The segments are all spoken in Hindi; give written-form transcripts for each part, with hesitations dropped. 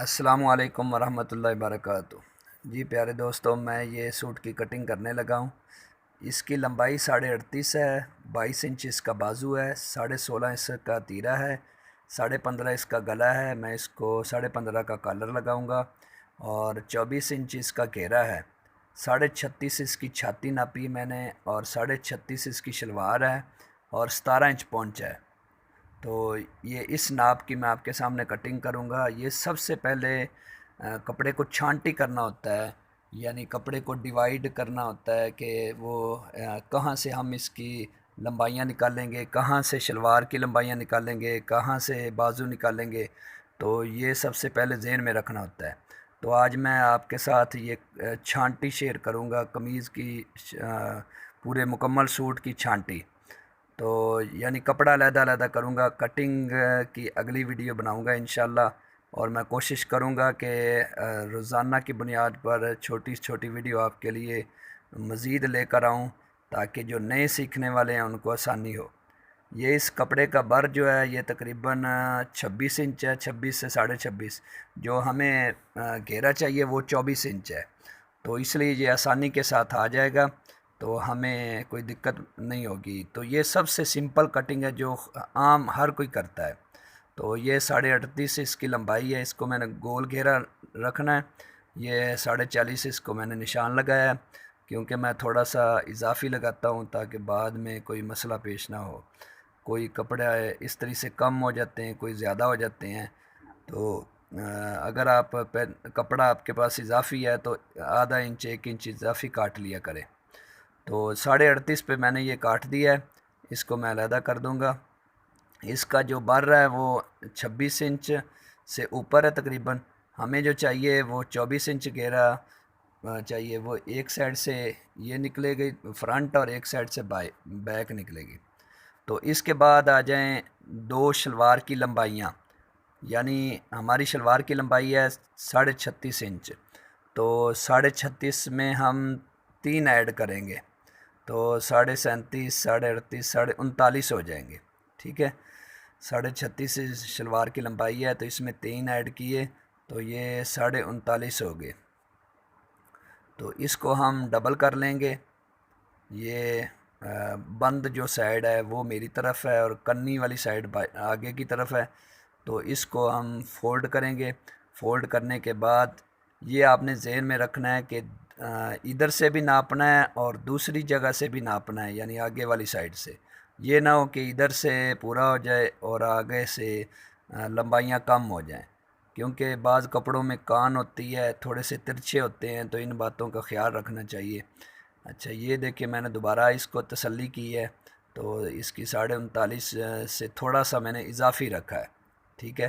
अस्सलामुअलैकुम वरहमतुल्लाहि वबरकातुहू। जी प्यारे दोस्तों, मैं ये सूट की कटिंग करने लगा हूँ। इसकी लंबाई 38.5 है, 22 इंच इसका बाजू है, 16.5 इसका तीरा है, 15.5 इसका गला है। मैं इसको 15.5 का कॉलर लगाऊंगा और 24 इंच इसका घेरा है। 36.5 इसकी छाती नापी मैंने और 36.5 इसकी शलवार है और 17 इंच पहुँच है। तो ये इस नाप की मैं आपके सामने कटिंग करूँगा। ये सबसे पहले कपड़े को छांटी करना होता है, यानी कपड़े को डिवाइड करना होता है कि वो कहाँ से हम इसकी लंबाइयाँ निकालेंगे, कहाँ से शलवार की लंबाइयाँ निकालेंगे, कहाँ से बाजू निकालेंगे। तो ये सबसे पहले ज़हन में रखना होता है। तो आज मैं आपके साथ ये छांटी शेयर करूँगा, कमीज़ की पूरे मुकम्मल सूट की छांटी। तो यानी कपड़ा अलग-अलग करूँगा। कटिंग की अगली वीडियो बनाऊँगा इंशाल्लाह, और मैं कोशिश करूँगा कि रोज़ाना की बुनियाद पर छोटी-छोटी वीडियो आपके लिए मज़ीद लेकर आऊँ, ताकि जो नए सीखने वाले हैं उनको आसानी हो। ये इस कपड़े का बर जो है ये तकरीबन 26 इंच है, 26 से 26.5। जो हमें घेरा चाहिए वो 24 इंच है, तो इसलिए ये आसानी के साथ आ जाएगा, तो हमें कोई दिक्कत नहीं होगी। तो ये सबसे सिंपल कटिंग है जो आम हर कोई करता है। तो ये 38.5 इसकी लंबाई है, इसको मैंने गोल घेरा रखना है। ये 40.5 इसको मैंने निशान लगाया है, क्योंकि मैं थोड़ा सा इजाफी लगाता हूँ ताकि बाद में कोई मसला पेश ना हो। कोई कपड़ा इस तरह से कम हो जाते हैं, कोई ज़्यादा हो जाते हैं। तो अगर आप कपड़ा आपके पास इजाफी है तो आधा इंच 1 इंच इजाफी काट लिया करें। तो 38.5 पे मैंने ये काट दिया है, इसको मैं अलहदा कर दूंगा। इसका जो बर है वो 26 इंच से ऊपर है तकरीबन। हमें जो चाहिए वो 24 इंच घेरा चाहिए। वो एक साइड से ये निकलेगी फ्रंट और एक साइड से बैक निकलेगी। तो इसके बाद आ जाएं दो शलवार की लंबाइयाँ। यानी हमारी शलवार की लंबाई है 36.5 इंच, तो 36.5 में हम 3 ऐड करेंगे, तो 37.5, 38.5, 39 हो जाएंगे। ठीक है, 36.5 शलवार की लंबाई है, तो इसमें 3 ऐड किए तो ये 39.5 हो गए। तो इसको हम डबल कर लेंगे। ये बंद जो साइड है वो मेरी तरफ है और कन्नी वाली साइड आगे की तरफ है। तो इसको हम फोल्ड करेंगे। फोल्ड करने के बाद ये आपने ज़हन में रखना है कि इधर से भी नापना है और दूसरी जगह से भी नापना है, यानी आगे वाली साइड से। ये ना हो कि इधर से पूरा हो जाए और आगे से लंबाइयाँ कम हो जाएं, क्योंकि बाज़ कपड़ों में कान होती है, थोड़े से तिरछे होते हैं, तो इन बातों का ख्याल रखना चाहिए। अच्छा, ये देखिए मैंने दोबारा इसको तसल्ली की है, तो इसकी 39.5 से थोड़ा सा मैंने इजाफी रखा है। ठीक है,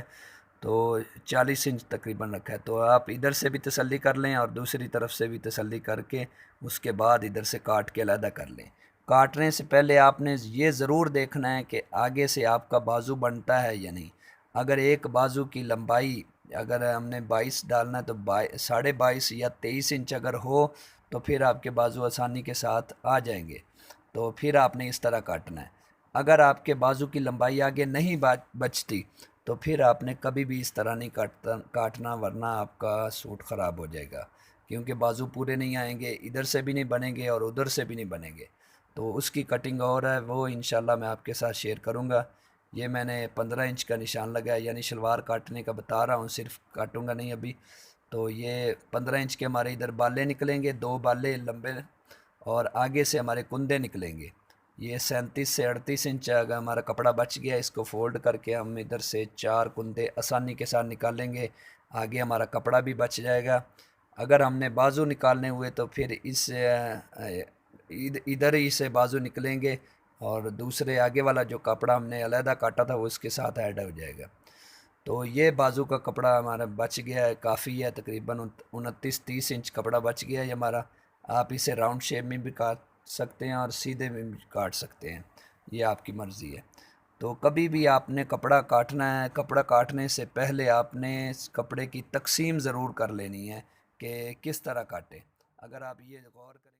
तो 40 इंच तकरीबन रखा है। तो आप इधर से भी तसल्ली कर लें और दूसरी तरफ से भी तसल्ली करके उसके बाद इधर से काट के अलहदा कर लें। काटने से पहले आपने ये ज़रूर देखना है कि आगे से आपका बाजू बनता है या नहीं। अगर एक बाजू की लंबाई अगर हमने 22 डालना है तो 22.5 या 23 इंच अगर हो तो फिर आपके बाजू आसानी के साथ आ जाएंगे। तो फिर आपने इस तरह काटना है। अगर आपके बाजू की लंबाई आगे नहीं बचती तो फिर आपने कभी भी इस तरह नहीं काटना, वरना आपका सूट ख़राब हो जाएगा, क्योंकि बाजू पूरे नहीं आएंगे, इधर से भी नहीं बनेंगे और उधर से भी नहीं बनेंगे। तो उसकी कटिंग और है, वो इंशाल्लाह मैं आपके साथ शेयर करूँगा। ये मैंने 15 इंच का निशान लगाया, यानी शलवार काटने का बता रहा हूँ, सिर्फ काटूँगा नहीं अभी। तो ये 15 इंच के हमारे इधर बाले निकलेंगे, 2 बाले लंबे, और आगे से हमारे कुंदे निकलेंगे। ये 37 से 38 इंच अगर हमारा कपड़ा बच गया, इसको फोल्ड करके हम इधर से 4 कुंदे आसानी के साथ निकालेंगे, आगे हमारा कपड़ा भी बच जाएगा। अगर हमने बाजू निकालने हुए तो फिर इस इधर ही से बाजू निकलेंगे और दूसरे आगे वाला जो कपड़ा हमने अलहदा काटा था वो इसके साथ ऐड हो जाएगा। तो ये बाजू का कपड़ा हमारा बच गया है, काफ़ी है, तकरीबन 29-30 इंच कपड़ा बच गया है हमारा। आप इसे राउंड शेप में भी काट सकते हैं और सीधे में भी काट सकते हैं, ये आपकी मर्ज़ी है। तो कभी भी आपने कपड़ा काटना है, कपड़ा काटने से पहले आपने इस कपड़े की तकसीम ज़रूर कर लेनी है कि किस तरह काटें। अगर आप ये गौर करें